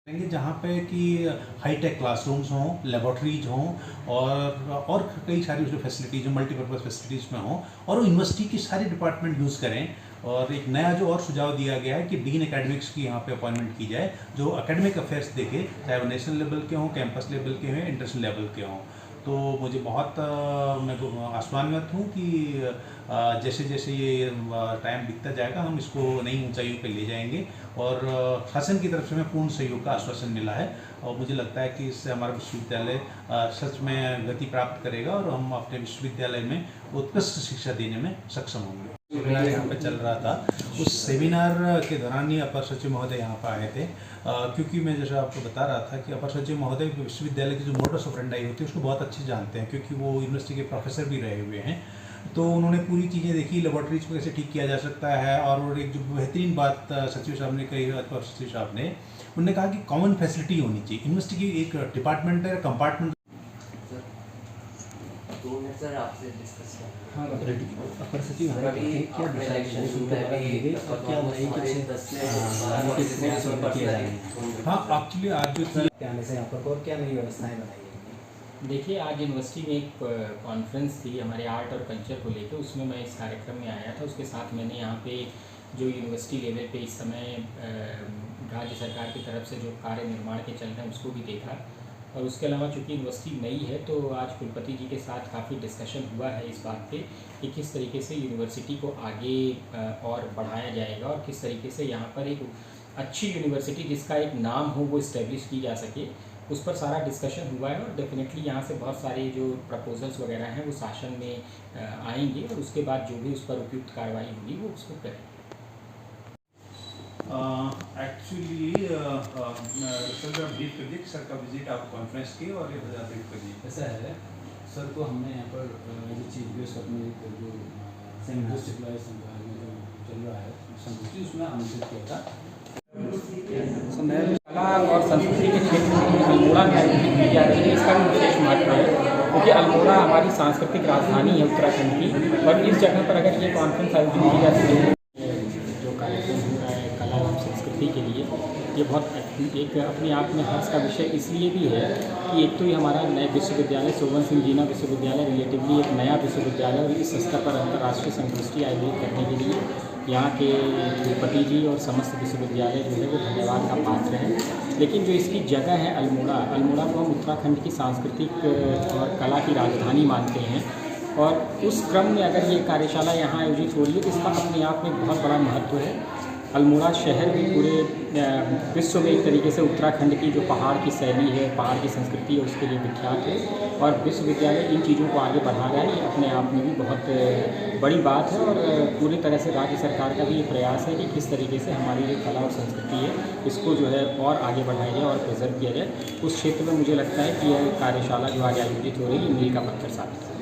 करेंगे जहाँ पे कि हाईटेक क्लासरूम्स हों, लेबॉर्ट्रीज हों और कई सारी उसमें फैसिलिटीज़ हों, मल्टीपर्पज़ फैसिलिटीज़ में हों और वो यूनिवर्सिटी की सारी डिपार्टमेंट यूज़ करें। और एक नया जो और सुझाव दिया गया है कि डीन एकेडमिक्स की यहाँ पे अपॉइंटमेंट की जाए, जो एकेडमिक अफेयर्स देखे, चाहे वो नेशनल लेवल के हों, कैंपस लेवल के हों, इंटरनेशनल लेवल के हों। तो मुझे बहुत मैं आश्वान्वित हूँ कि जैसे जैसे ये टाइम बीतता जाएगा हम इसको नई ऊंचाइयों पे ले जाएंगे और शासन की तरफ से हमें पूर्ण सहयोग का आश्वासन मिला है और मुझे लगता है कि इससे हमारा विश्वविद्यालय सच में गति प्राप्त करेगा और हम अपने विश्वविद्यालय में उत्कृष्ट शिक्षा देने में सक्षम होंगे। सेमिनार यहाँ पे चल रहा था, उस सेमिनार के दौरान ही अपर सचिव महोदय यहाँ पर आए थे क्योंकि मैं जैसा आपको बता रहा था कि अपर सचिव महोदय विश्वविद्यालय की जो मोडस ऑपरेंडाई होती है उसको बहुत अच्छे जानते हैं क्योंकि वो यूनिवर्सिटी के प्रोफेसर भी रहे हुए हैं। तो उन्होंने पूरी चीज़ें देखी, लेबॉर्ट्रीज को कैसे ठीक किया जा सकता है और एक जो बेहतरीन बात सचिव साहब ने कही, अपर सचिव साहब ने उन्होंने कहा कि कॉमन फैसिलिटी होनी चाहिए। यूनिवर्सिटी की एक डिपार्टमेंट है, कंपार्टमेंट। सर आपसे डिस्कस हाँ अपर सचिव क्या हाँ एक्चुअली आज जो थी से यहाँ पर और क्या नई व्यवस्थाएं बनाई गई? देखिए, आज यूनिवर्सिटी में एक कॉन्फ्रेंस थी हमारे आर्ट और कल्चर को लेकर, उसमें मैं इस कार्यक्रम में आया था। उसके साथ मैंने यहाँ पे जो यूनिवर्सिटी लेवल पे इस समय राज्य सरकार की तरफ से जो कार्य निर्माण के चल रहे हैं उसको भी देखा और उसके अलावा चूँकि यूनिवर्सिटी नई है तो आज कुलपति जी के साथ काफ़ी डिस्कशन हुआ है इस बात पे कि किस तरीके से यूनिवर्सिटी को आगे और बढ़ाया जाएगा और किस तरीके से यहाँ पर एक अच्छी यूनिवर्सिटी जिसका एक नाम हो वो इस्टेब्लिश की जा सके, उस पर सारा डिस्कशन हुआ है और डेफिनेटली यहाँ से बहुत सारे जो प्रपोजल्स वगैरह हैं वो शासन में आएंगे और उसके बाद जो भी उस पर उपयुक्त कार्रवाई होगी वो उसको करेंगे। एक्चुअली सर ब्रीफ कर दिए सर का विजिट आप कॉन्फ्रेंस की और ये ब्रीफ कर दिए। ऐसा है सर, तो हमने यहाँ पर जो चीफ गेस्ट अपने जो इंडस्ट्री में जो चल रहा है संगोष्ठी उसमें आमंत्रित किया था। कला और संस्कृति के क्षेत्र में अल्मोड़ा में आयोजित की जा रही है, इसका भी विशेष महत्व है क्योंकि अल्मोड़ा हमारी सांस्कृतिक राजधानी है उत्तराखंड की और इस जगह पर अगर ये कॉन्फ्रेंस आयोजित की जाती है जो कार्यक्रम हो रहा है कला और संस्कृति के लिए, ये बहुत एक अपने आप में हर्ष का विषय इसलिए भी है कि एक तो ये हमारा नया विश्वविद्यालय सोवन सिंह जीना विश्वविद्यालय रिलेटिवली एक नया विश्वविद्यालय और इस स्तर पर अंतर्राष्ट्रीय संगोष्ठी आयोजित करने के लिए यहाँ के कुलपति जी और समस्त विश्वविद्यालय जो है वो धन्यवाद का पात्र हैं। लेकिन जो इसकी जगह है अल्मोड़ा को हम उत्तराखंड की सांस्कृतिक और कला की राजधानी मानते हैं और उस क्रम में अगर ये कार्यशाला यहाँ आयोजित हो रही है तो इसका अपने आप में बहुत बड़ा महत्व है। अल्मोड़ा शहर भी पूरे विश्व में एक तरीके से उत्तराखंड की जो पहाड़ की शैली है, पहाड़ की संस्कृति है, उसके लिए विख्यात है और विश्वविद्यालय इन चीज़ों को आगे बढ़ा रहा है। ये अपने आप में भी बहुत बड़ी बात है और पूरी तरह से राज्य सरकार का भी ये प्रयास है कि किस तरीके से हमारी जो कला और संस्कृति है इसको जो है और आगे बढ़ाया जाए और प्रिजर्व किया जाए। उस क्षेत्र में मुझे लगता है कि यह कार्यशाला जो आज आयोजित हो रही है मील का पत्थर साबित है।